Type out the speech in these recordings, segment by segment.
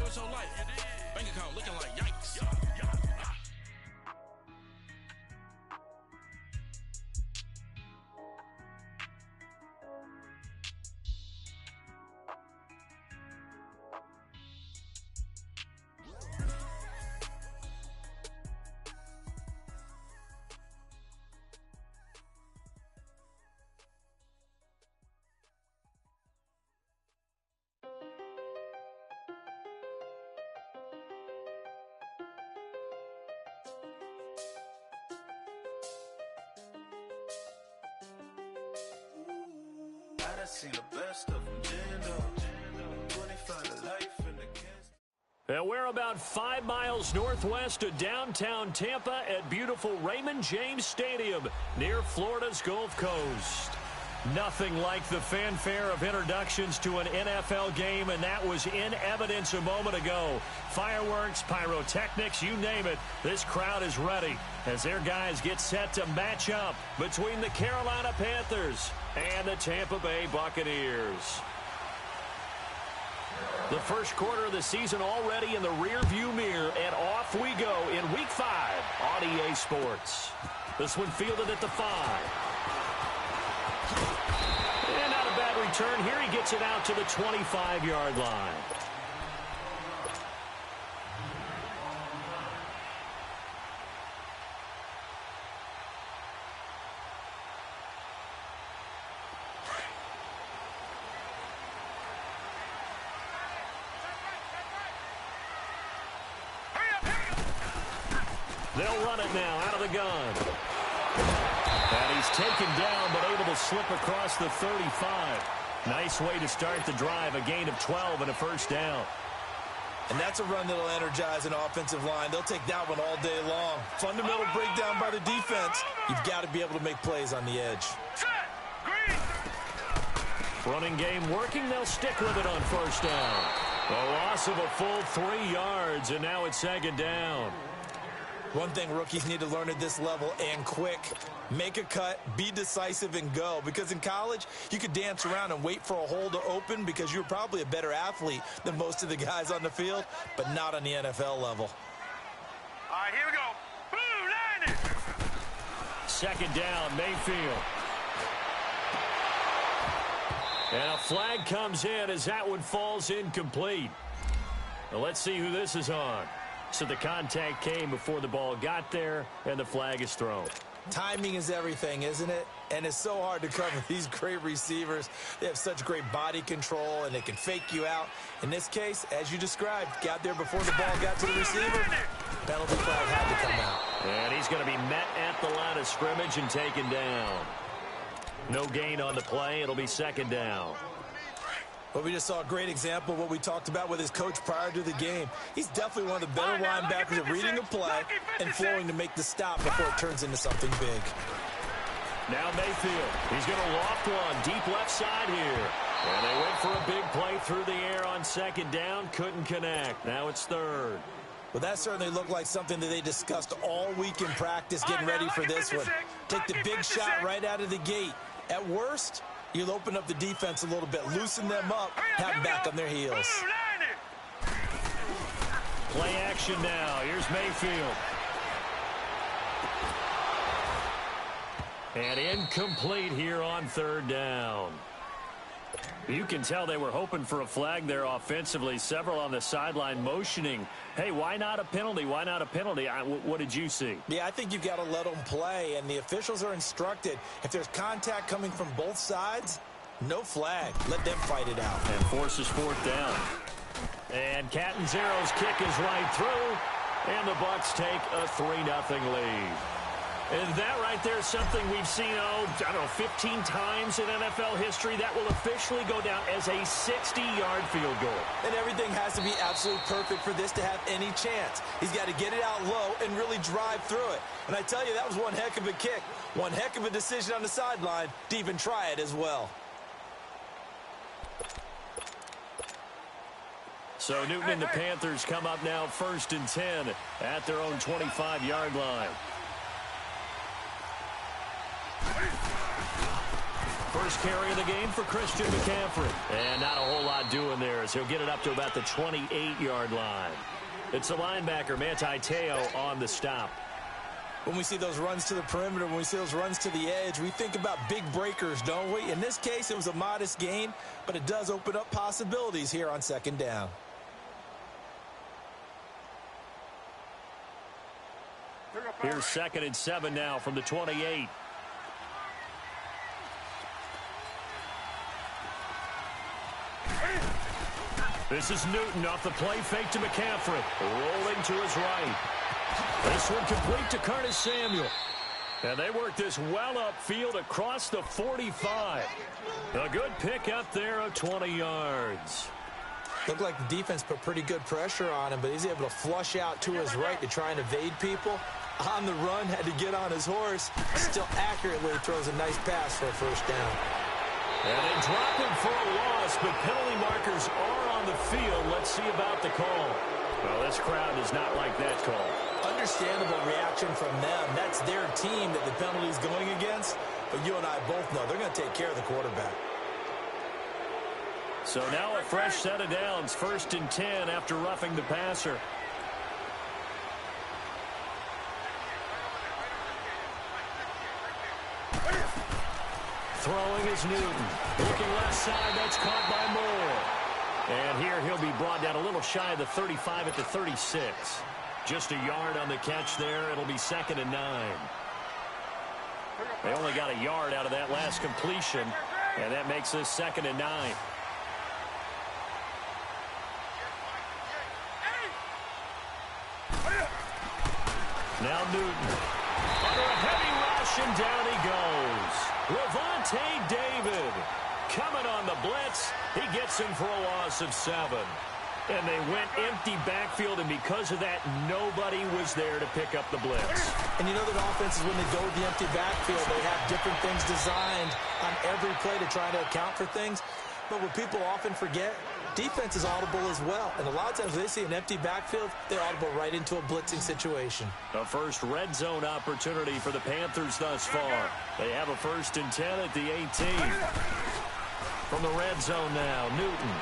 feel so light. Bank account looking like yikes. Seen the best of them, 25 to life in the cast. And we're about 5 miles northwest of downtown Tampa at beautiful Raymond James Stadium near Florida's Gulf Coast. Nothing like the fanfare of introductions to an NFL game, and that was in evidence a moment ago. Fireworks, pyrotechnics, you name it, this crowd is ready as their guys get set to match up between the Carolina Panthers and the Tampa Bay Buccaneers. The first quarter of the season already in the rearview mirror, and off we go in Week 5 on EA Sports. This one fielded at the 5. And not a bad return here. He gets it out to the 25-yard line. They'll run it now out of the gun. And he's taken down, but able to slip across the 35. Nice way to start the drive, a gain of 12 and a first down. And that's a run that'll energize an offensive line. They'll take that one all day long. Fundamental breakdown by the defense. You've got to be able to make plays on the edge. Running game working. They'll stick with it on first down. A loss of a full 3 yards, and now it's second down. One thing rookies need to learn at this level, and quick. Make a cut, be decisive, and go. Because in college, you could dance around and wait for a hole to open because you're probably a better athlete than most of the guys on the field, but not on the NFL level. All right, here we go. Boom, line it. Second down, Mayfield. And a flag comes in as that one falls incomplete. Now let's see who this is on. So the contact came before the ball got there, and the flag is thrown. Timing is everything, isn't it? And it's so hard to cover these great receivers. They have such great body control, and they can fake you out. In this case, as you described, got there before the ball got to the receiver. Penalty flag had to come out. And he's going to be met at the line of scrimmage and taken down. No gain on the play. It'll be second down. Well, we just saw a great example of what we talked about with his coach prior to the game. He's definitely one of the better linebackers at reading a play and flowing to make the stop before it turns into something big. Now Mayfield. He's going to loft one deep left side here. And they went for a big play through the air on second down. Couldn't connect. Now it's third. Well, that certainly looked like something that they discussed all week in practice getting ready for this one. Take the big shot right out of the gate. At worst, you'll open up the defense a little bit, loosen them up, have them back on their heels. Play action now. Here's Mayfield. And incomplete here on third down. You can tell they were hoping for a flag there offensively. Several on the sideline motioning, hey, why not a penalty? Why not a penalty? What did you see? Yeah, I think you've got to let them play, and the officials are instructed. If there's contact coming from both sides, no flag. Let them fight it out. And forces fourth down. And Catanzero's kick is right through, and the Bucs take a 3-0 lead. And that right there is something we've seen, I don't know, 15 times in NFL history. That will officially go down as a 60-yard field goal. And everything has to be absolutely perfect for this to have any chance. He's got to get it out low and really drive through it. And I tell you, that was one heck of a kick. One heck of a decision on the sideline to even try it as well. So Newton and the Panthers come up now 1st and 10 at their own 25-yard line. first carry of the game for Christian McCaffrey. And not a whole lot doing there as he'll get it up to about the 28-yard line. It's the linebacker, Manti Te'o, on the stop. When we see those runs to the perimeter, when we see those runs to the edge, we think about big breakers, don't we? In this case, it was a modest gain, but it does open up possibilities here on second down. Here's 2nd and 7 now from the 28. This is Newton off the play fake to McCaffrey. Rolling to his right. This one complete to Curtis Samuel. And they work this well upfield across the 45. A good pick up there of 20 yards. Looked like the defense put pretty good pressure on him, but he's able to flush out to his right to try and evade people. On the run, had to get on his horse. Still accurately throws a nice pass for a first down. And they drop him for a loss, but penalty markers are on the field. Let's see about the call. Well, this crowd does not like that call. Understandable reaction from them. That's their team that the penalty is going against. But you and I both know they're going to take care of the quarterback. So now a fresh set of downs. 1st and 10 after roughing the passer. Throwing is Newton. Looking left side. That's caught by Moore. And here he'll be brought down a little shy of the 35 at the 36. Just a yard on the catch there. It'll be 2nd and 9. They only got a yard out of that last completion, and that makes this 2nd and 9. Now Newton. Under a heavy rush, and down he goes. Lavonte David coming on the blitz. He gets him for a loss of 7. And they went empty backfield, and because of that, nobody was there to pick up the blitz. And you know that offenses, when they go with the empty backfield, they have different things designed on every play to try to account for things. But what people often forget, defense is audible as well. And a lot of times when they see an empty backfield, they audible right into a blitzing situation. A first red zone opportunity for the Panthers thus far. They have a 1st and 10 at the 18. From the red zone now, Newton.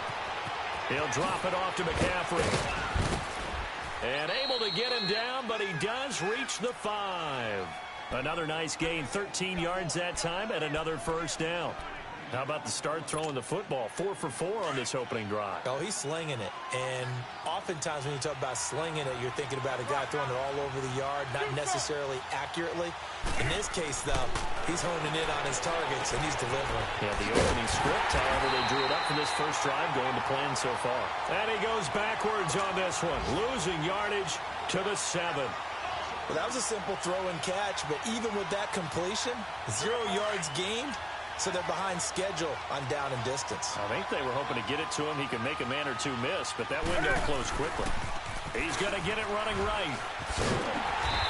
He'll drop it off to McCaffrey. And able to get him down, but he does reach the 5. Another nice gain, 13 yards that time, and another first down. How about the start throwing the football? 4 for 4 on this opening drive. Oh, he's slinging it. And oftentimes when you talk about slinging it, you're thinking about a guy throwing it all over the yard, not necessarily accurately. In this case, though, he's honing in on his targets, and he's delivering. Yeah, the opening script, however, they drew it up for this first drive, going to plan so far. And he goes backwards on this one, losing yardage to the 7. Well, that was a simple throw and catch, but even with that completion, 0 yards gained. So they're behind schedule on down and distance. I think they were hoping to get it to him. He could make a man or two miss, but that window closed quickly. He's going to get it running right.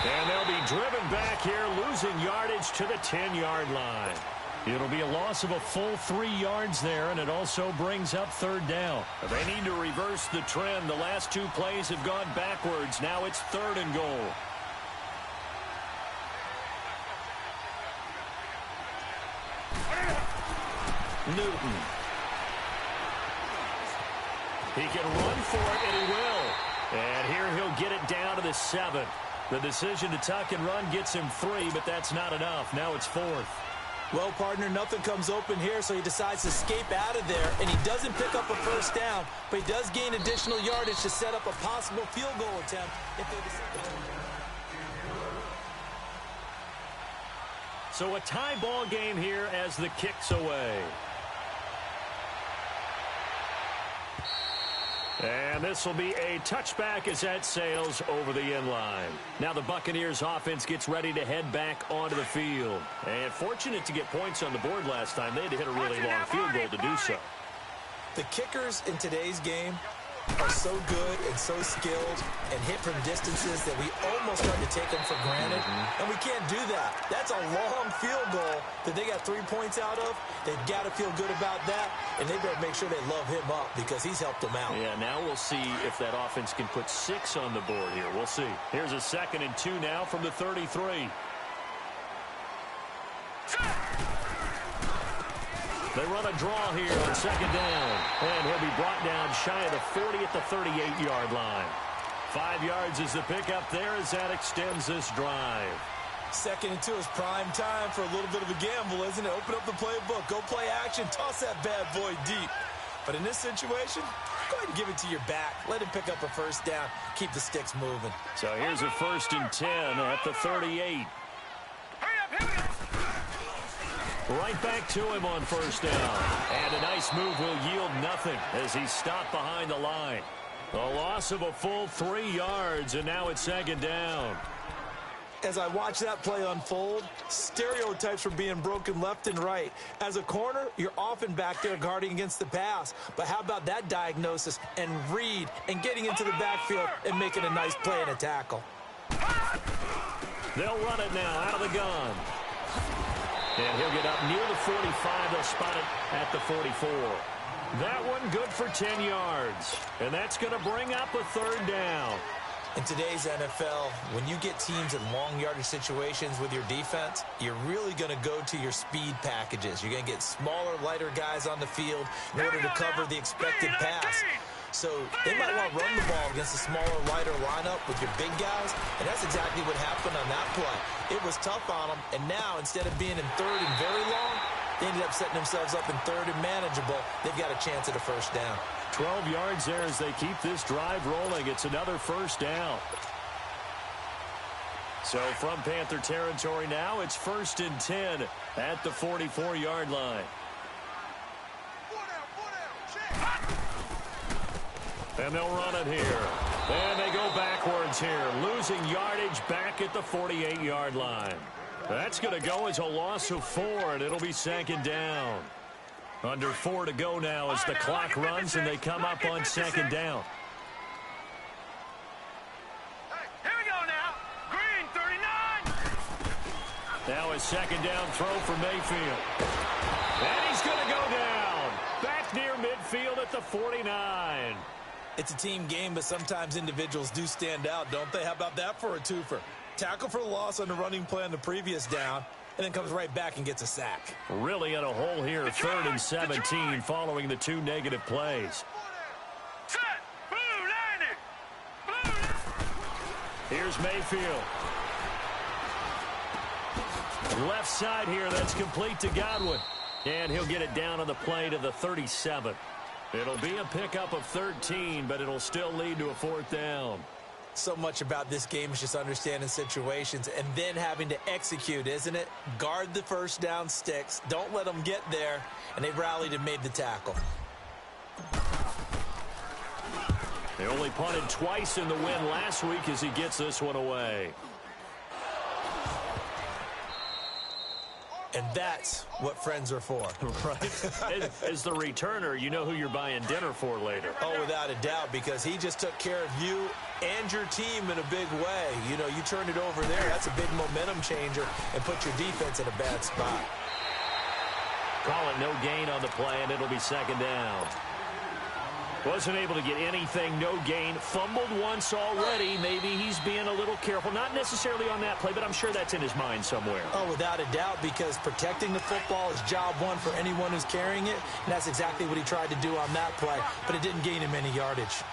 And they'll be driven back here, losing yardage to the 10-yard line. It'll be a loss of a full 3 yards there, and it also brings up 3rd down. They need to reverse the trend. The last 2 plays have gone backwards. Now it's 3rd and goal. Newton. He can run for it, and he will. And here he'll get it down to the 7. The decision to tuck and run gets him 3, but that's not enough. Now it's 4th. Well, partner, nothing comes open here, so he decides to escape out of there, and he doesn't pick up a first down, but he does gain additional yardage to set up a possible field goal attempt if they decide. So a tie ball game here as the kick's away. And this will be a touchback as that sails over the end line. Now the Buccaneers offense gets ready to head back onto the field. And fortunate to get points on the board last time. They had to hit a really long field goal to do so. The kickers in today's game are so good and so skilled and hit from distances that we almost start to take them for granted. And we can't do that. That's a long field goal that they got 3 points out of. They've got to feel good about that, and they better make sure they love him up because he's helped them out. Yeah, now we'll see if that offense can put 6 on the board here. We'll see. Here's a 2nd and 2 now from the 33. They run a draw here on second down. And he'll be brought down shy of the 40 at the 38-yard line. 5 yards is the pickup there as that extends this drive. 2nd and 2 is prime time for a little bit of a gamble, isn't it? Open up the playbook, go play action, toss that bad boy deep. But in this situation, go ahead and give it to your back. Let him pick up a first down. Keep the sticks moving. So here's a 1st and 10 at the 38. Right back to him on 1st down. And a nice move will yield nothing as he's stopped behind the line. A loss of a full 3 yards, and now it's 2nd down. As I watch that play unfold, stereotypes are being broken left and right. As a corner, you're often back there guarding against the pass. But how about that diagnosis and read and getting into the backfield and making a nice play and a tackle? They'll run it now out of the gun. And he'll get up near the 45. They'll spot it at the 44. That one good for 10 yards. And that's going to bring up a 3rd down. In today's NFL, when you get teams in long yardage situations with your defense, you're really going to go to your speed packages. You're going to get smaller, lighter guys on the field in order to cover the expected pass. So they might want to run the ball against a smaller, lighter lineup with your big guys, and that's exactly what happened on that play. It was tough on them, and now instead of being in 3rd and very long, they ended up setting themselves up in 3rd and manageable. They've got a chance at a 1st down. 12 yards there as they keep this drive rolling. It's another 1st down. So from Panther territory now, it's 1st and 10 at the 44-yard line. And they'll run it here. And they go backwards here, losing yardage back at the 48-yard line. That's going to go as a loss of 4, and it'll be 2nd down. Under 4 to go now as the clock runs and they come up on 2nd down. Here we go now. Green, 39. Now a 2nd down throw for Mayfield. And he's going to go down. Back near midfield at the 49. It's a team game, but sometimes individuals do stand out, don't they? How about that for a twofer? Tackle for the loss on the running play on the previous down, and then comes right back and gets a sack. Really in a hole here, 3rd and 17 following the 2 negative plays. Set. Blue, landing. Blue. Here's Mayfield. Left side here, that's complete to Godwin. And he'll get it down on the play to the 37. It'll be a pickup of 13, but it'll still lead to a 4th down. So much about this game is just understanding situations and then having to execute, isn't it? Guard the 1st down sticks. Don't let them get there. And they rallied and made the tackle. They only punted twice in the win last week as he gets this one away. And that's what friends are for. Right. As the returner, you know who you're buying dinner for later. Oh, without a doubt, because he just took care of you and your team in a big way. You know, you turned it over there. That's a big momentum changer and put your defense in a bad spot. Call it no gain on the play, and it'll be 2nd down. Wasn't able to get anything, no gain. Fumbled once already. Maybe he's being a little careful. Not necessarily on that play, but I'm sure that's in his mind somewhere. Oh, without a doubt, because protecting the football is job one for anyone who's carrying it, and that's exactly what he tried to do on that play, but it didn't gain him any yardage.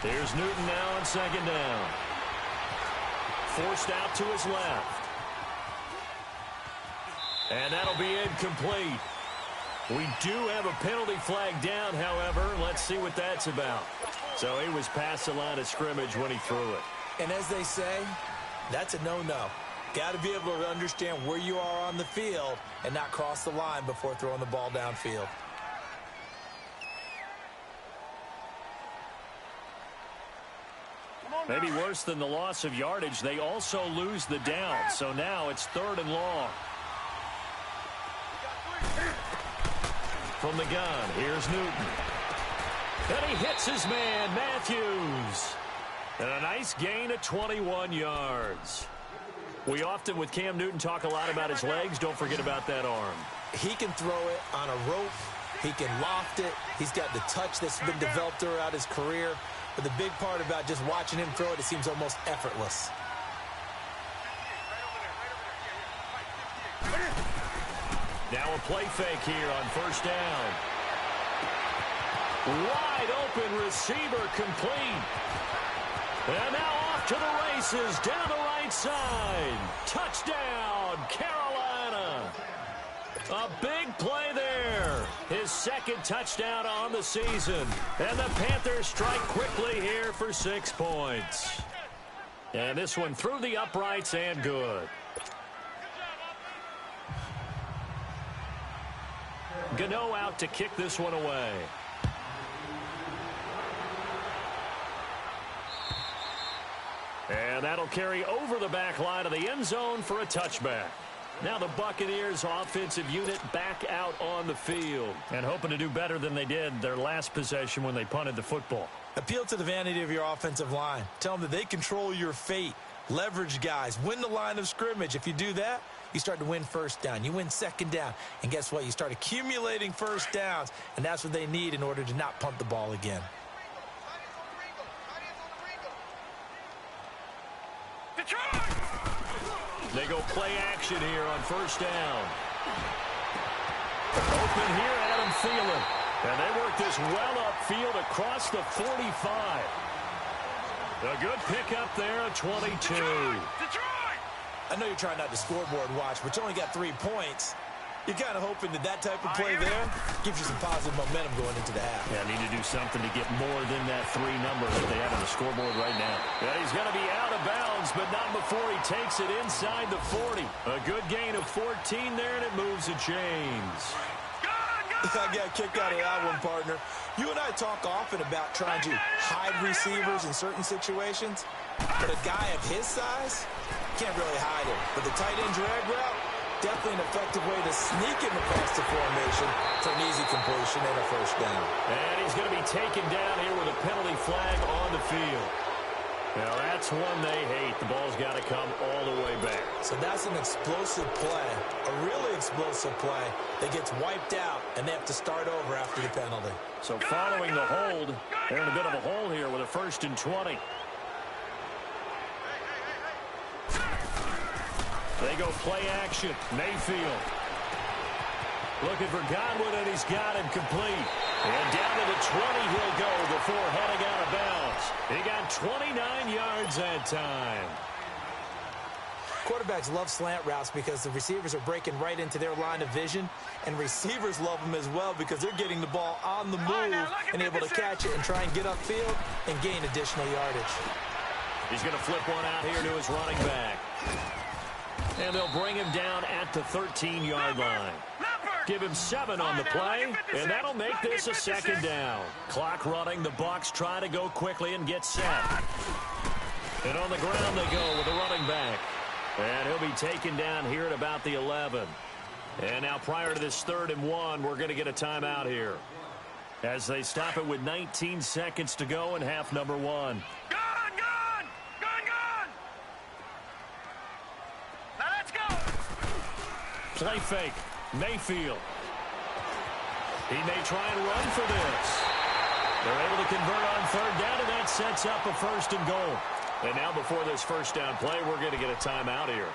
Here's Newton now on 2nd down. Forced out to his left. And that'll be incomplete. We do have a penalty flag down, however. Let's see what that's about. So he was past the line of scrimmage when he threw it. And as they say, that's a no-no. Got to be able to understand where you are on the field and not cross the line before throwing the ball downfield. Maybe worse than the loss of yardage, they also lose the down. So now it's 3rd and long. From the gun, here's Newton. And he hits his man, Matthews. And a nice gain of 21 yards. We often, with Cam Newton, talk a lot about his legs. Don't forget about that arm. He can throw it on a rope. He can loft it. He's got the touch that's been developed throughout his career. But the big part about just watching him throw it, it seems almost effortless. Now a play fake here on first down. Wide open receiver complete. And now off to the races down the right side. Touchdown, Carolina. A big play there. His second touchdown on the season. And the Panthers strike quickly here for 6 points. And this one through the uprights and good. Gano out to kick this one away. And that'll carry over the back line of the end zone for a touchback. Now the Buccaneers offensive unit back out on the field and hoping to do better than they did their last possession when they punted the football. Appeal to the vanity of your offensive line. Tell them that they control your fate. Leverage guys. Win the line of scrimmage. If you do that, you start to win first down. You win second down. And guess what? You start accumulating first downs. And that's what they need in order to not punt the ball again. They go play action here on first down. Open here, Adam Thielen. And they work this well upfield across the 45. A good pickup there at 22. I know you're trying not to scoreboard watch, but you only got 3 points. You're kind of hoping that that type of play there gives you some positive momentum going into the half. Yeah, need to do something to get more than that 3 number that they have on the scoreboard right now. Yeah, he's going to be out of bounds, but not before he takes it inside the 40. A good gain of 14 there, and it moves the chains. I got a kick out of that one, partner. You and I talk often about trying to hide receivers in certain situations, but a guy of his size can't really hide him. But the tight end drag route, definitely an effective way to sneak him across the formation for an easy completion and a first down. And he's going to be taken down here with a penalty flag on the field. Now, that's one they hate. The ball's got to come all the way back. So that's an explosive play, a really explosive play that gets wiped out, and they have to start over after the penalty. So following the hold, they're in a bit of a hole here with a 1st and 20. They go play action. Mayfield looking for Godwin, and he's got him complete. And down to the 20 he'll go before heading out of bounds. He got 29 yards that time. Quarterbacks love slant routes because the receivers are breaking right into their line of vision, and receivers love them as well because they're getting the ball on the move and able to catch it and try and get upfield and gain additional yardage. He's going to flip one out here to his running back. And they'll bring him down at the 13-yard line. Give him 7 on the play, and that'll make this a 2nd down. Clock running. The Bucs try to go quickly and get set. And on the ground they go with the running back. And he'll be taken down here at about the 11. And now prior to this 3rd and 1, we're going to get a timeout here as they stop it with 19 seconds to go in half number 1. Play fake. Mayfield. He may try and run for this. They're able to convert on 3rd down, and that sets up a 1st and goal. And now before this first down play, we're going to get a timeout here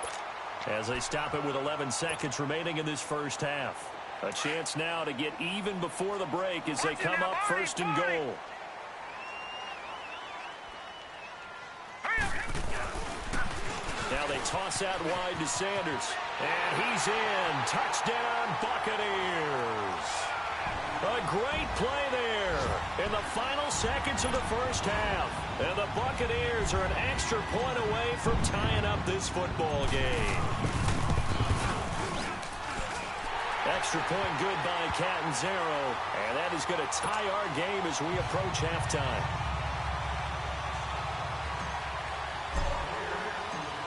as they stop it with 11 seconds remaining in this first half. A chance now to get even before the break as they come up 1st and goal. Now they toss out wide to Sanders. And he's in. Touchdown, Buccaneers. A great play there in the final seconds of the first half. And the Buccaneers are an extra point away from tying up this football game. Extra point good by Catanzaro. And that is going to tie our game as we approach halftime.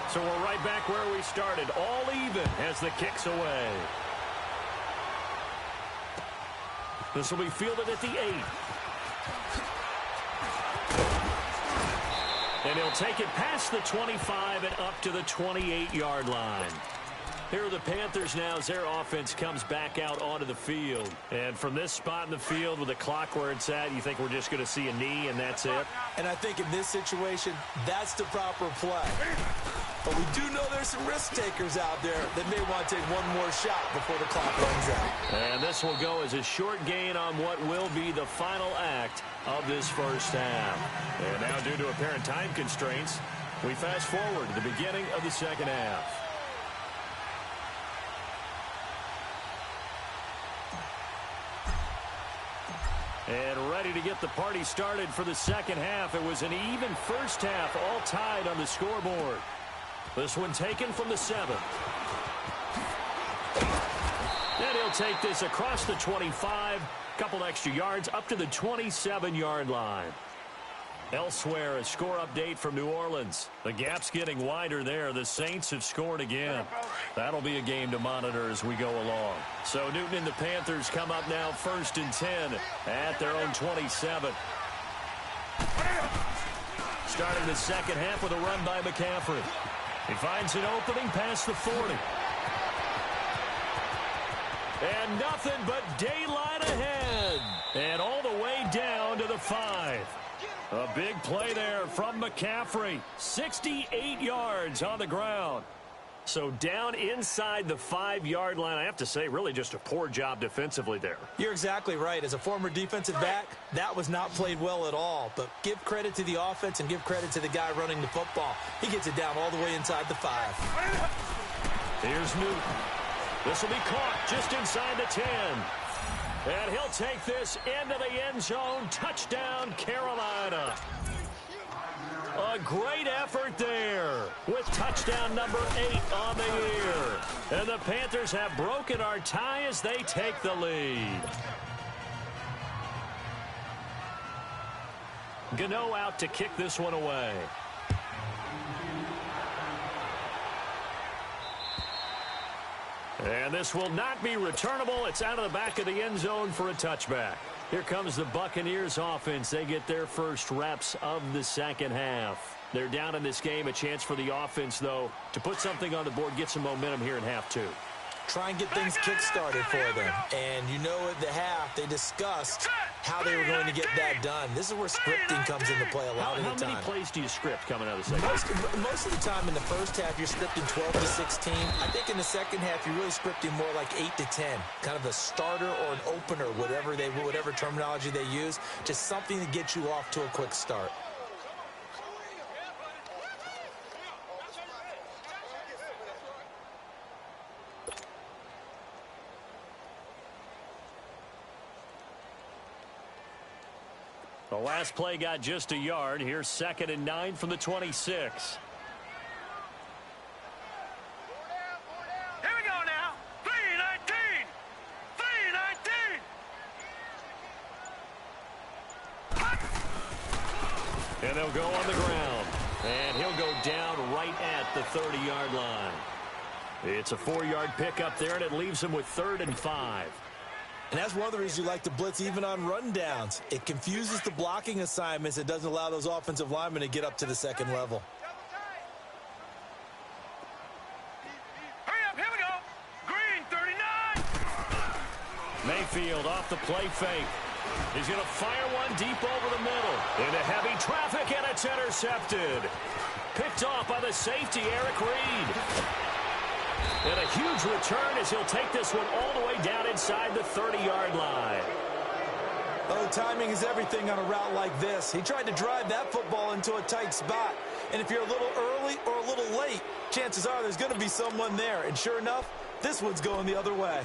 So we're right back where we started, all even as the kick's away. This will be fielded at the 8. And he'll take it past the 25 and up to the 28-yard line. Here are the Panthers now as their offense comes back out onto the field. And from this spot in the field with the clock where it's at, you think we're just going to see a knee and that's it? And I think in this situation, that's the proper play. But we do know there's some risk takers out there that may want to take one more shot before the clock runs out. And this will go as a short gain on what will be the final act of this first half. And now due to apparent time constraints, we fast forward to the beginning of the second half. And ready to get the party started for the second half. It was an even first half, all tied on the scoreboard. This one taken from the 7th. And he'll take this across the 25. Couple extra yards up to the 27-yard line. Elsewhere, a score update from New Orleans. The gap's getting wider there. The Saints have scored again. That'll be a game to monitor as we go along. So Newton and the Panthers come up now 1st and 10 at their own 27. Starting the second half with a run by McCaffrey. He finds an opening past the 40. And nothing but daylight ahead. And all the way down to the 5. A big play there from McCaffrey. 68 yards on the ground. So down inside the 5-yard line. I have to say, really just a poor job defensively there. You're exactly right. As a former defensive back, that was not played well at all. But give credit to the offense and give credit to the guy running the football. He gets it down all the way inside the 5. Here's Newton. This will be caught just inside the 10. And he'll take this into the end zone. Touchdown, Carolina. A great effort there with touchdown number 8 on the year. And the Panthers have broken our tie as they take the lead. Gano out to kick this one away. And this will not be returnable. It's out of the back of the end zone for a touchback. Here comes the Buccaneers offense. They get their first reps of the second half. They're down in this game. A chance for the offense, though, to put something on the board, get some momentum here in half 2. Try and get things kick-started for them. And you know at the half, they discussed how they were going to get that done. This is where scripting comes into play a lot of the time. How many plays do you script coming out of the second half? Most of the time in the first half, you're scripting 12 to 16. I think in the second half, you're really scripting more like 8 to 10. Kind of a starter or an opener, whatever terminology they use. Just something to get you off to a quick start. The last play got just a yard. Here's 2nd and 9 from the 26. Here we go now. 3-19. 3-19. And they'll go on the ground. And he'll go down right at the 30-yard line. It's a 4-yard pickup there, and it leaves him with 3rd and 5. And that's one of the reasons you like to blitz even on rundowns. It confuses the blocking assignments. It doesn't allow those offensive linemen to get up to the second level. Hurry up, here we go. Green, 39. Mayfield off the play fake. He's going to fire one deep over the middle. Into heavy traffic, and it's intercepted. Picked off by the safety, Eric Reed. And a huge return as he'll take this one all the way down inside the 30-yard line. Oh, timing is everything on a route like this. He tried to drive that football into a tight spot. And if you're a little early or a little late, chances are there's going to be someone there. And sure enough, this one's going the other way.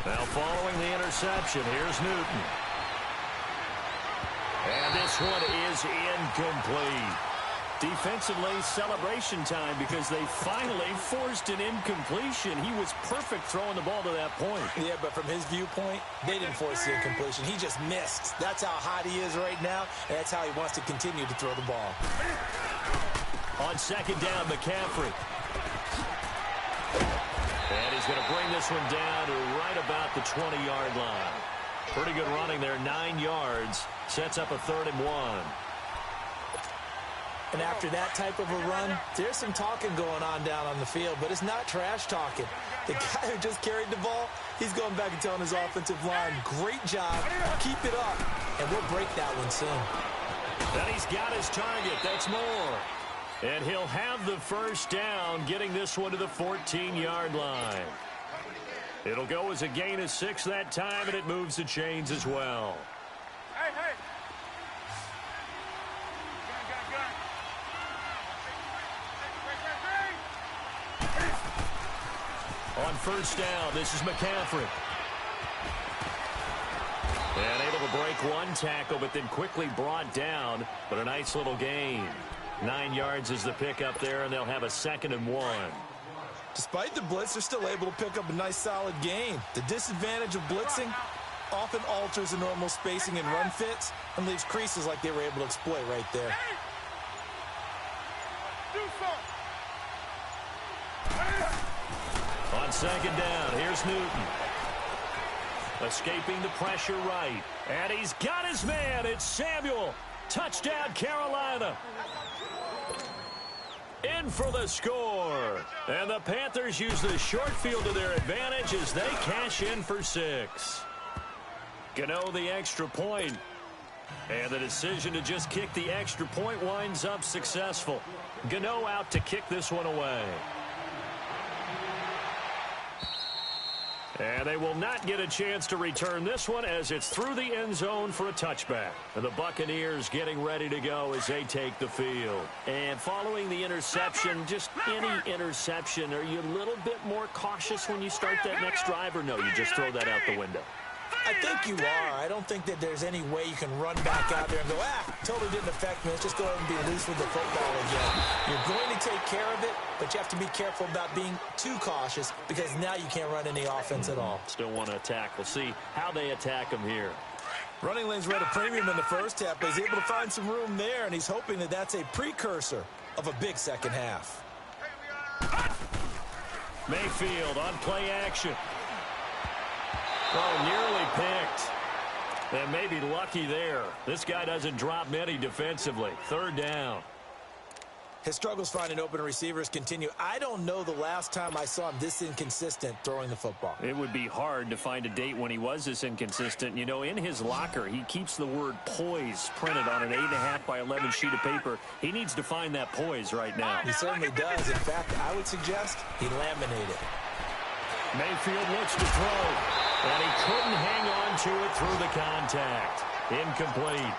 Now following the interception, here's Newton. And this one is incomplete. Defensively, celebration time because they finally forced an incompletion. He was perfect throwing the ball to that point. Yeah, but from his viewpoint, they didn't force the incompletion. He just missed. That's how hot he is right now, and that's how he wants to continue to throw the ball. On 2nd down, McCaffrey. And is going to bring this one down to right about the 20-yard line. Pretty good running there, 9 yards. Sets up a 3rd and 1. And after that type of a run, there's some talking going on down on the field, but it's not trash talking. The guy who just carried the ball, he's going back and telling his offensive line, great job, keep it up, and we'll break that one soon. And he's got his target. That's more. And he'll have the first down, getting this one to the 14-yard line. It'll go as a gain of 6 that time, and it moves the chains as well. Hey. On first down, this is McCaffrey. And able to break one tackle, but then quickly brought down. But a nice little gain. 9 yards is the pickup there, and they'll have a 2nd and 1. Despite the blitz, they're still able to pick up a nice solid gain. The disadvantage of blitzing often alters the normal spacing and run fits and leaves creases like they were able to exploit right there. On 2nd down, here's Newton. Escaping the pressure right. And he's got his man. It's Samuel. Touchdown, Carolina. In for the score. And the Panthers use the short field to their advantage as they cash in for 6. Gano the extra point. And the decision to just kick the extra point winds up successful. Gano out to kick this one away. And they will not get a chance to return this one as it's through the end zone for a touchback. And the Buccaneers getting ready to go as they take the field. And following the interception, just any interception, are you a little bit more cautious when you start that next drive, or no, you just throw that out the window? I think you are. I don't think that there's any way you can run back out there and go, totally didn't affect me. Let's just go ahead and be loose with the football again. You're going to take care of it, but you have to be careful about being too cautious because now you can't run any offense at all. Still want to attack. We'll see how they attack him here. Running lanes were at a premium in the first half, but he's able to find some room there, and he's hoping that that's a precursor of a big second half. Mayfield on play action. Oh, nearly picked. And maybe lucky there. This guy doesn't drop many defensively. 3rd down. His struggles finding open receivers continue. I don't know the last time I saw him this inconsistent throwing the football. It would be hard to find a date when he was this inconsistent. You know, in his locker, he keeps the word poise printed on an 8.5 by 11 sheet of paper. He needs to find that poise right now. He certainly does. In fact, I would suggest he laminated. Mayfield looks to throw, and he couldn't hang on to it through the contact. Incomplete.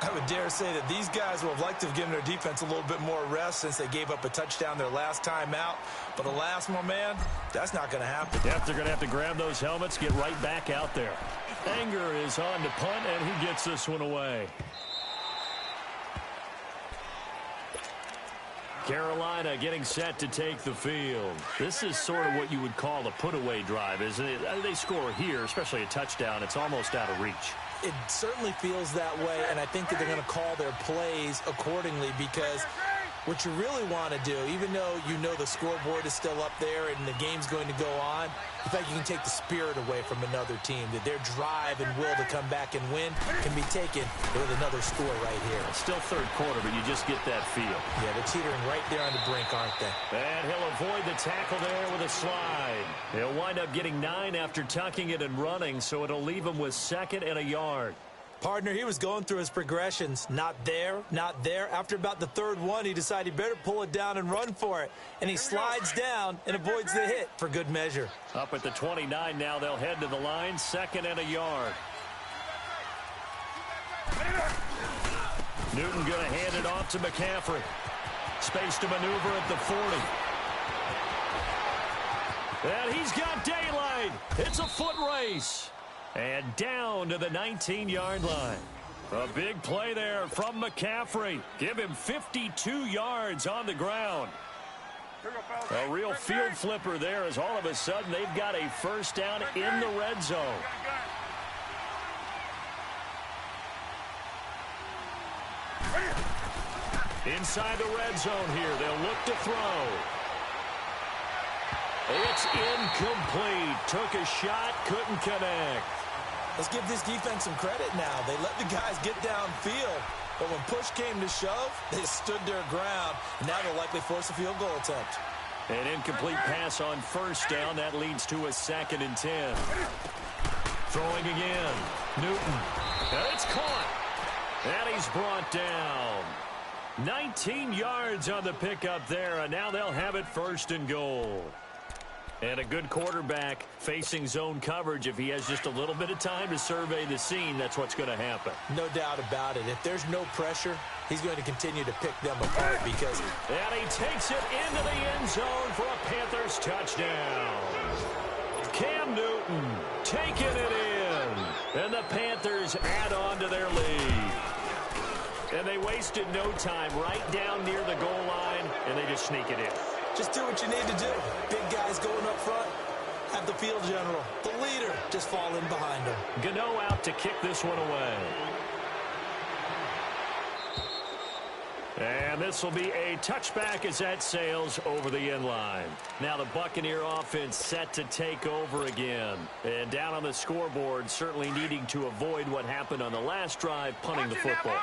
I would dare say that these guys will have liked to have given their defense a little bit more rest since they gave up a touchdown their last time out. But alas, my man, that's not going to happen. Yep, they're going to have to grab those helmets, get right back out there. Anger is on to punt, and he gets this one away. Carolina getting set to take the field. This is sort of what you would call a put-away drive, isn't it? They score here, especially a touchdown. It's almost out of reach. It certainly feels that way, and I think that they're going to call their plays accordingly because what you really want to do, even though you know the scoreboard is still up there and the game's going to go on, in fact, you can take the spirit away from another team, that their drive and will to come back and win can be taken with another score right here. It's still 3rd quarter, but you just get that feel. Yeah, they're teetering right there on the brink, aren't they? And he'll avoid the tackle there with a slide. He'll wind up getting 9 after tucking it and running, so it'll leave him with 2nd and a yard. Partner, he was going through his progressions. Not there, not there. After about the 3rd one, he decided he better pull it down and run for it. And he slides down and avoids the hit for good measure. Up at the 29 now, they'll head to the line. 2nd and a yard. Newton going to hand it off to McCaffrey. Space to maneuver at the 40. And he's got daylight. It's a foot race. And down to the 19-yard line. A big play there from McCaffrey. Give him 52 yards on the ground. A real field flipper there as all of a sudden they've got a first down in the red zone. Inside the red zone here, they'll look to throw. It's incomplete. Took a shot, couldn't connect. Let's give this defense some credit now. They let the guys get downfield, but when push came to shove, they stood their ground, and now they'll likely force a field goal attempt. An incomplete pass on first down. That leads to a 2nd and 10. Throwing again. Newton. And it's caught. And he's brought down. 19 yards on the pickup there, and now they'll have it 1st and goal. And a good quarterback facing zone coverage. If he has just a little bit of time to survey the scene, that's what's going to happen. No doubt about it. If there's no pressure, he's going to continue to pick them apart because... And he takes it into the end zone for a Panthers touchdown. Cam Newton taking it in. And the Panthers add on to their lead. And they wasted no time right down near the goal line, and they just sneak it in. Just do what you need to do. Big guys going up front. Have the field general, the leader, just fall in behind him. Gano out to kick this one away. And this will be a touchback as that sails over the end line. Now the Buccaneer offense set to take over again. And down on the scoreboard, certainly needing to avoid what happened on the last drive, punting the football.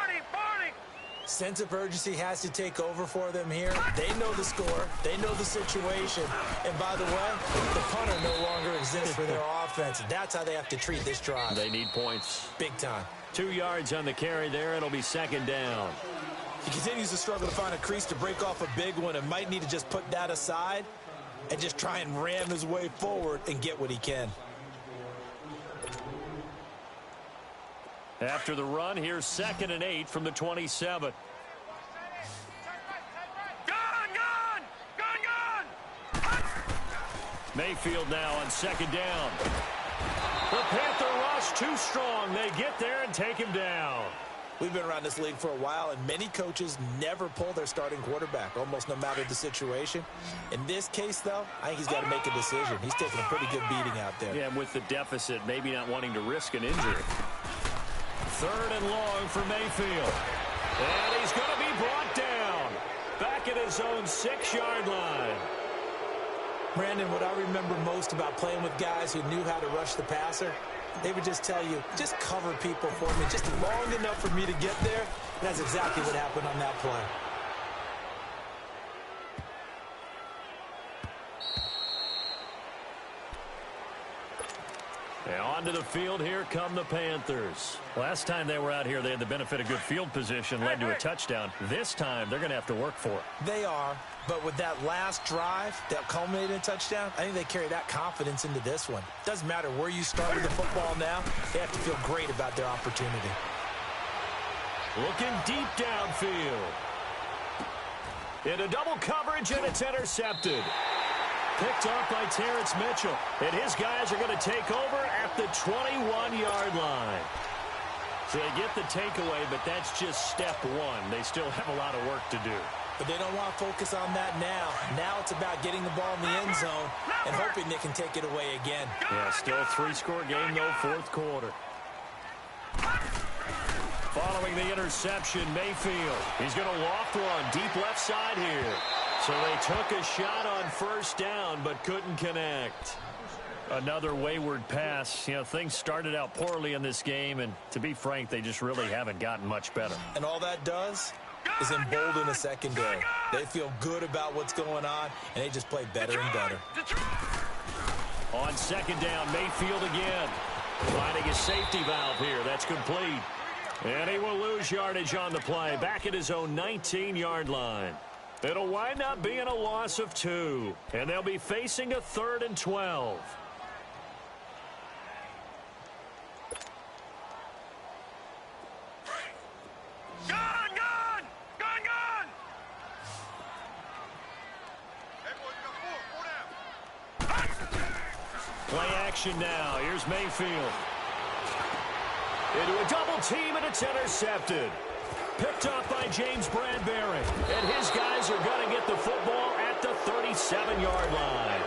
Sense of urgency has to take over for them here. They know the score. They know the situation. And by the way, the punter no longer exists for their offense. That's how they have to treat this drive. They need points. Big time. 2 yards on the carry there. It'll be 2nd down. He continues to struggle to find a crease to break off a big one and might need to just put that aside and just try and ram his way forward and get what he can. After the run, here's 2nd and 8 from the 27. Mayfield now on 2nd down. The Panther rush too strong. They get there and take him down. We've been around this league for a while, and many coaches never pull their starting quarterback, almost no matter the situation. In this case, though, I think he's got to make a decision. He's taking a pretty good beating out there. Yeah, and with the deficit, maybe not wanting to risk an injury. 3rd and long for Mayfield. And he's going to be brought down. Back at his own 6-yard line. Brandon, what I remember most about playing with guys who knew how to rush the passer, they would just tell you, just cover people for me, just long enough for me to get there. And that's exactly what happened on that play. And onto the field, here come the Panthers. Last time they were out here, they had the benefit of good field position, led to a touchdown. This time, they're going to have to work for it. They are, but with that last drive that culminated in a touchdown, I think they carry that confidence into this one. Doesn't matter where you start with the football now, they have to feel great about their opportunity. Looking deep downfield. Into double coverage, and it's intercepted. Picked up by Terrence Mitchell. And his guys are going to take over at the 21-yard line. So they get the takeaway, but that's just step one. They still have a lot of work to do. But they don't want to focus on that now. Now it's about getting the ball in the end zone and hoping they can take it away again. Yeah, still a 3-score game, though, 4th quarter. Following the interception, Mayfield. He's going to loft one deep left side here. So they took a shot on 1st down, but couldn't connect. Another wayward pass. You know, things started out poorly in this game, and to be frank, they just really haven't gotten much better. And all that does is embolden a secondary. They feel good about what's going on, and they just play better and better. On 2nd down, Mayfield again. Finding a safety valve here. That's complete. And he will lose yardage on the play. Back at his own 19-yard line. It'll wind up being a loss of 2. And they'll be facing a 3rd and 12. Play action now. Here's Mayfield. Into a double team, and it's intercepted. Picked up by James Bradbury. And his guys are going to get the football at the 37-yard line.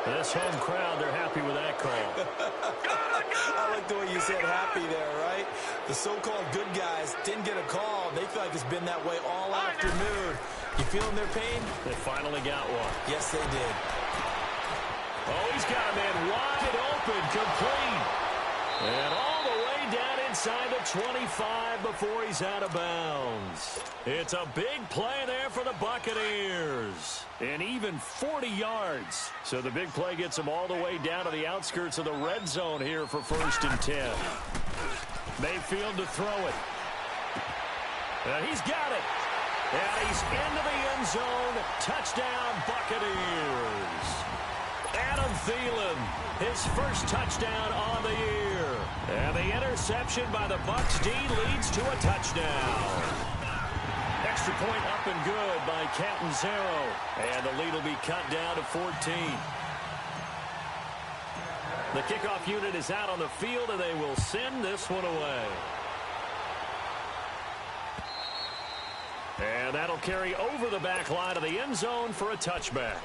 This home crowd, they're happy with that call. I like the way you said happy there, right? The so-called good guys didn't get a call. They feel like it's been that way all afternoon. You feeling their pain? They finally got one. Yes, they did. Oh, he's got a man wide open, complete. And all the way down inside the 25 before he's out of bounds. It's a big play there for the Buccaneers. And even 40 yards. So the big play gets him all the way down to the outskirts of the red zone here for 1st and 10. Mayfield to throw it. And he's got it. And he's into the end zone. Touchdown, Buccaneers. Adam Thielen, his first touchdown on the year. And the interception by the Bucs D leads to a touchdown. Extra point up and good by Catanzaro. And the lead will be cut down to 14. The kickoff unit is out on the field, and they will send this one away. And that'll carry over the back line of the end zone for a touchback.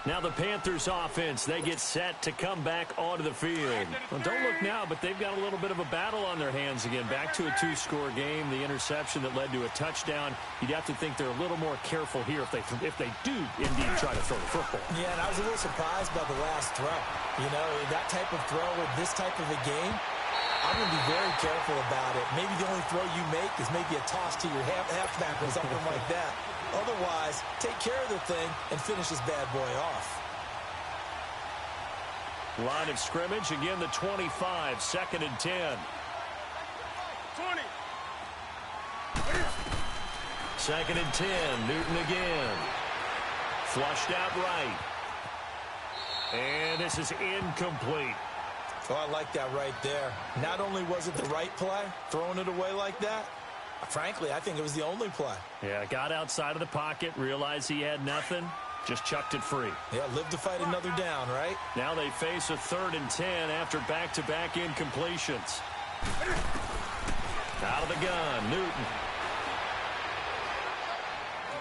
Now the Panthers offense, they get set to come back onto the field. Well, don't look now, but they've got a little bit of a battle on their hands again. Back to a 2-score game, the interception that led to a touchdown. You'd have to think they're a little more careful here if they do indeed try to throw the football. Yeah, and I was a little surprised by the last throw. You know, that type of throw with this type of a game, I'm going to be very careful about it. Maybe the only throw you make is maybe a toss to your halfback or something like that. Otherwise, take care of the thing and finish this bad boy off. Line of scrimmage, again the 25, 2nd and 10. 20. 2nd and 10, Newton again. Flushed out right. And this is incomplete. Oh, I like that right there. Not only was it the right play, throwing it away like that, frankly, I think it was the only play. Yeah, got outside of the pocket, realized he had nothing, just chucked it free. Yeah, live to fight another down, right? Now they face a 3rd and 10 after back-to-back incompletions. Out of the gun, Newton.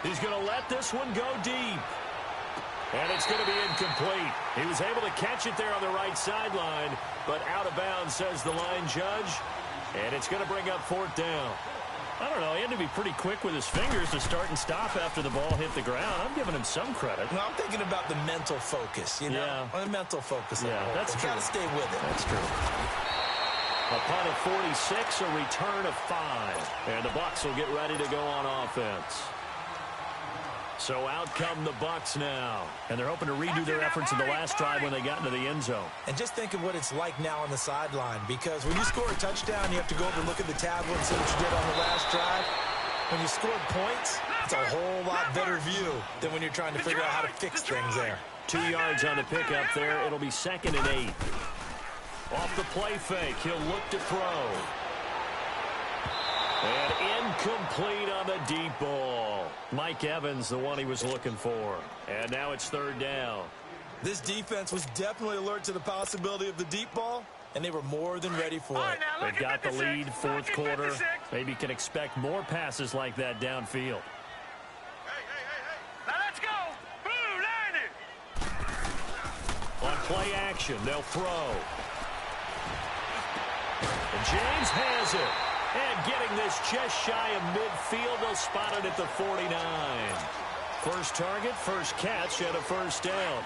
He's going to let this one go deep. And it's going to be incomplete. He was able to catch it there on the right sideline, but out of bounds, says the line judge. And it's going to bring up 4th down. I don't know. He had to be pretty quick with his fingers to start and stop after the ball hit the ground. I'm giving him some credit. No, I'm thinking about the mental focus, you know? Yeah. The mental focus. Yeah, that's true. You got to stay with it. That's true. A punt of 46, a return of 5. And the Bucs will get ready to go on offense. So out come the Bucs now. And they're hoping to redo their efforts in the last drive when they got into the end zone. And just think of what it's like now on the sideline, because when you score a touchdown, you have to go over and look at the tablet and see what you did on the last drive. When you scored points, it's a whole lot better view than when you're trying to figure out how to fix things there. 2 yards on the pickup there. It'll be 2nd and 8. Off the play fake, he'll look to throw. And incomplete on the deep ball. Mike Evans, the one he was looking for. And now it's 3rd down. This defense was definitely alert to the possibility of the deep ball, and they were more than ready for it. They've got the lead, 4th quarter. Maybe can expect more passes like that downfield. Now let's go. Blue 90. On play action, they'll throw. And James has it. And getting this just shy of midfield, they'll spot it at the 49. First target, first catch, and a 1st down.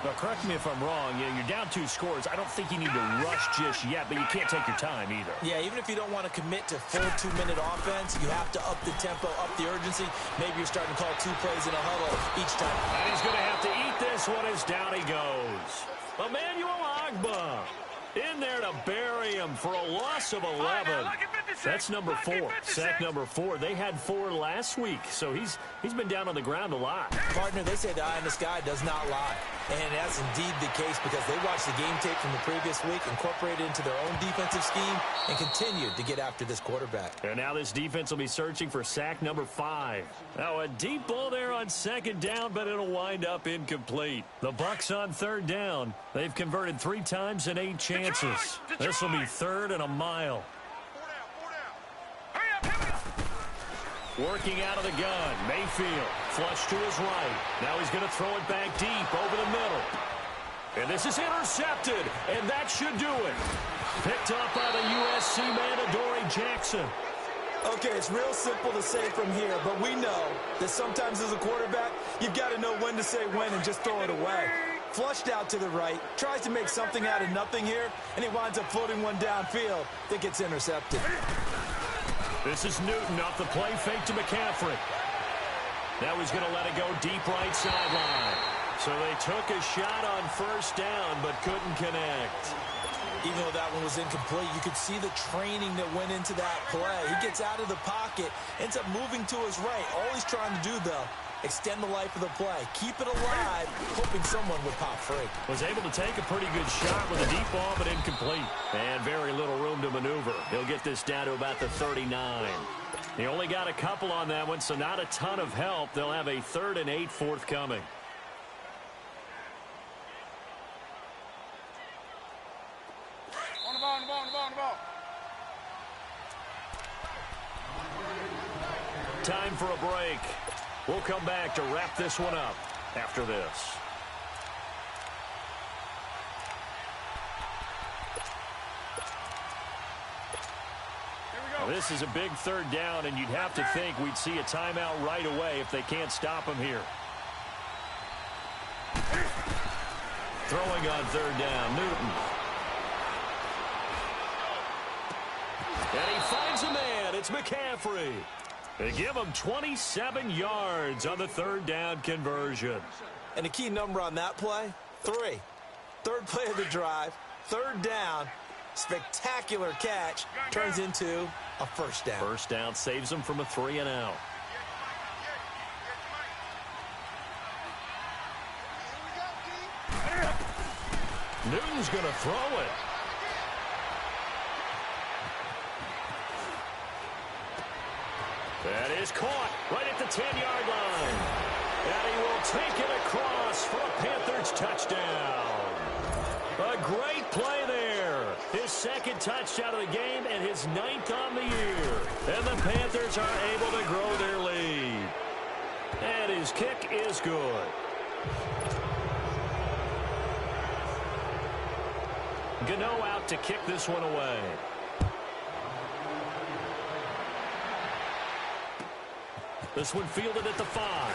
Now, correct me if I'm wrong. You're down 2 scores. I don't think you need to rush just yet, but you can't take your time either. Yeah, even if you don't want to commit to full 2-minute offense, you have to up the tempo, up the urgency. Maybe you're starting to call 2 plays in a huddle each time. And he's going to have to eat this one as down he goes. Emmanuel Ogbah in there to bury him for a loss of 11. That's number 4. Sack number 4. They had 4 last week, so he's been down on the ground a lot. Partner, they say the eye in the sky does not lie. And that's indeed the case because they watched the game tape from the previous week, incorporated it into their own defensive scheme, and continued to get after this quarterback. And now this defense will be searching for sack number 5. Now a deep ball there on 2nd down, but it'll wind up incomplete. The Bucs on 3rd down. They've converted 3 times in 8 chances. This will be 3rd and a mile. Working out of the gun, Mayfield, flush to his right. Now he's going to throw it back deep over the middle. And this is intercepted, and that should do it. Picked up by the USC man, Adoree Jackson. Okay, it's real simple to say from here, but we know that sometimes as a quarterback, you've got to know when to say when and just throw it away. Flushed out to the right, tries to make something out of nothing here, and he winds up floating one downfield that gets intercepted. This is Newton off the play fake to McCaffrey. Now he's going to let it go deep right sideline. So they took a shot on first down but couldn't connect. Even though that one was incomplete, you could see the training that went into that play. He gets out of the pocket, ends up moving to his right. All he's trying to do, though, extend the life of the play. Keep it alive, hoping someone would pop free. Was able to take a pretty good shot with a deep ball, but incomplete. And very little room to maneuver. He'll get this down to about the 39. He only got a couple on that one, so not a ton of help. They'll have a 3rd and 8 forthcoming. On the ball. Time for a break. We'll come back to wrap this one up after this. Now, this is a big 3rd down, and you'd have to think we'd see a timeout right away if they can't stop him here. Throwing on 3rd down, Newton. And he finds a man. It's McCaffrey. They give him 27 yards on the 3rd down conversion. And the key number on that play, 3. 3rd play of the drive, 3rd down, spectacular catch, turns into a first down. First down saves him from a 3 and out. Newton's going to throw it. That is caught right at the 10-yard line. And he will take it across for a Panthers touchdown. A great play there. His 2nd touchdown of the game and his 9th on the year. And the Panthers are able to grow their lead. And his kick is good. Gano out to kick this one away. This one fielded at the 5.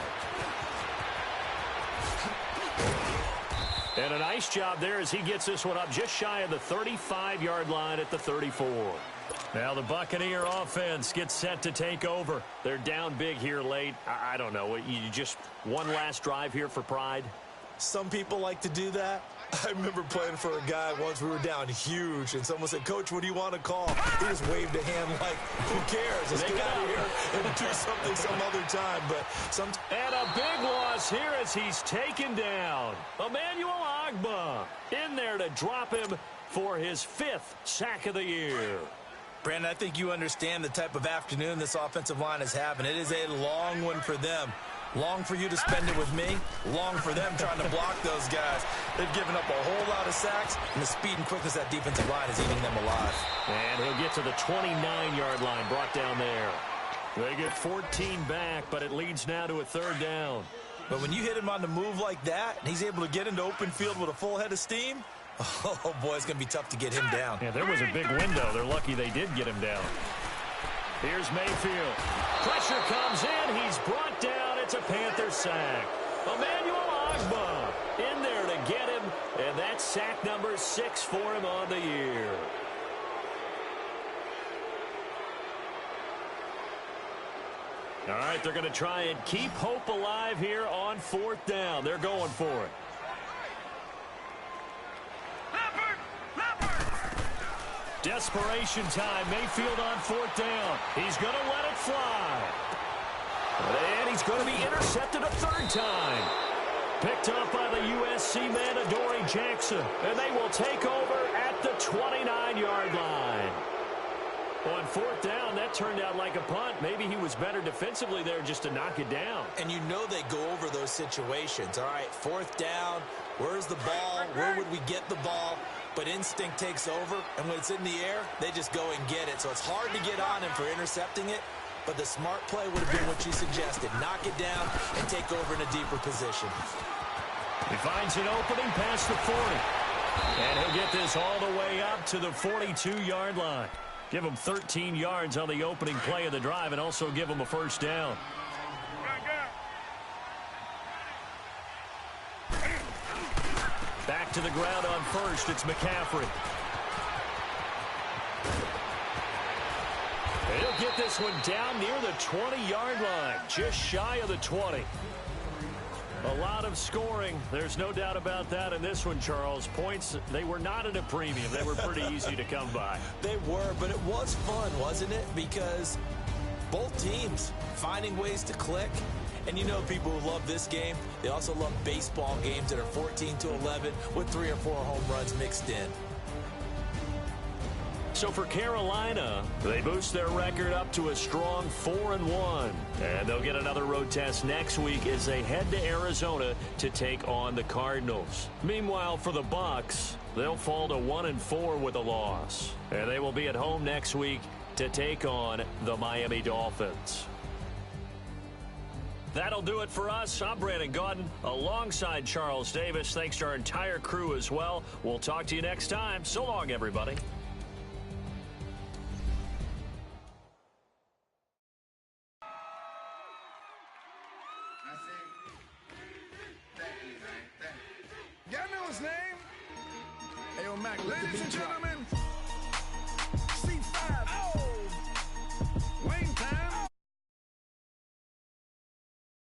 And a nice job there as he gets this one up just shy of the 35-yard line at the 34. Now the Buccaneer offense gets set to take over. They're down big here late. I don't know. You just one last drive here for pride? Some people like to do that. I remember playing for a guy once. We were down huge, and someone said, "Coach, what do you want to call?" He just waved a hand like, "Who cares? Let's get out of here and do something some other time." And a big loss here as he's taken down. Emmanuel Ogbah in there to drop him for his 5th sack of the year. Brandon, I think you understand the type of afternoon this offensive line is having. It is a long one for them. Long for you to spend it with me. Long for them trying to block those guys. They've given up a whole lot of sacks, and the speed and quickness of that defensive line is eating them alive. And he'll get to the 29-yard line, brought down there. They get 14 back, but it leads now to a 3rd down. But when you hit him on the move like that, and he's able to get into open field with a full head of steam, oh, boy, it's going to be tough to get him down. Yeah, there was a big window. They're lucky they did get him down. Here's Mayfield. Pressure comes in. He's brought down. It's a Panther sack. Emmanuel Ogbah in there to get him, and that's sack number 6 for him on the year. All right, they're going to try and keep hope alive here on 4th down. They're going for it. Desperation time. Mayfield on 4th down. He's going to let it fly. And he's going to be intercepted a 3rd time. Picked up by the USC man, Adoree Jackson. And they will take over at the 29-yard line. On 4th down, that turned out like a punt. Maybe he was better defensively there just to knock it down. And you know they go over those situations. All right, 4th down. Where's the ball? Where would we get the ball? But instinct takes over, and when it's in the air, they just go and get it. So it's hard to get on him for intercepting it, but the smart play would have been what you suggested. Knock it down and take over in a deeper position. He finds an opening past the 40. And he'll get this all the way up to the 42-yard line. Give him 13 yards on the opening play of the drive and also give him a 1st down. to the ground on first. It's McCaffrey. He'll get this one down near the 20-yard line, just shy of the 20. A lot of scoring. There's no doubt about that in this one, Charles. Points, they were not at a premium. They were pretty easy to come by. They were, but it was fun, wasn't it? Because both teams finding ways to click. And you know people who love this game, they also love baseball games that are 14-11 with 3 or 4 home runs mixed in. So for Carolina, they boost their record up to a strong 4-1. And they'll get another road test next week as they head to Arizona to take on the Cardinals. Meanwhile, for the Bucs, they'll fall to 1-4 with a loss. And they will be at home next week to take on the Miami Dolphins. That'll do it for us. I'm Brandon Gaudin alongside Charles Davis. Thanks to our entire crew as well. We'll talk to you next time. So long, everybody. Y'all know his name? Ayo, Mac, ladies and gentlemen.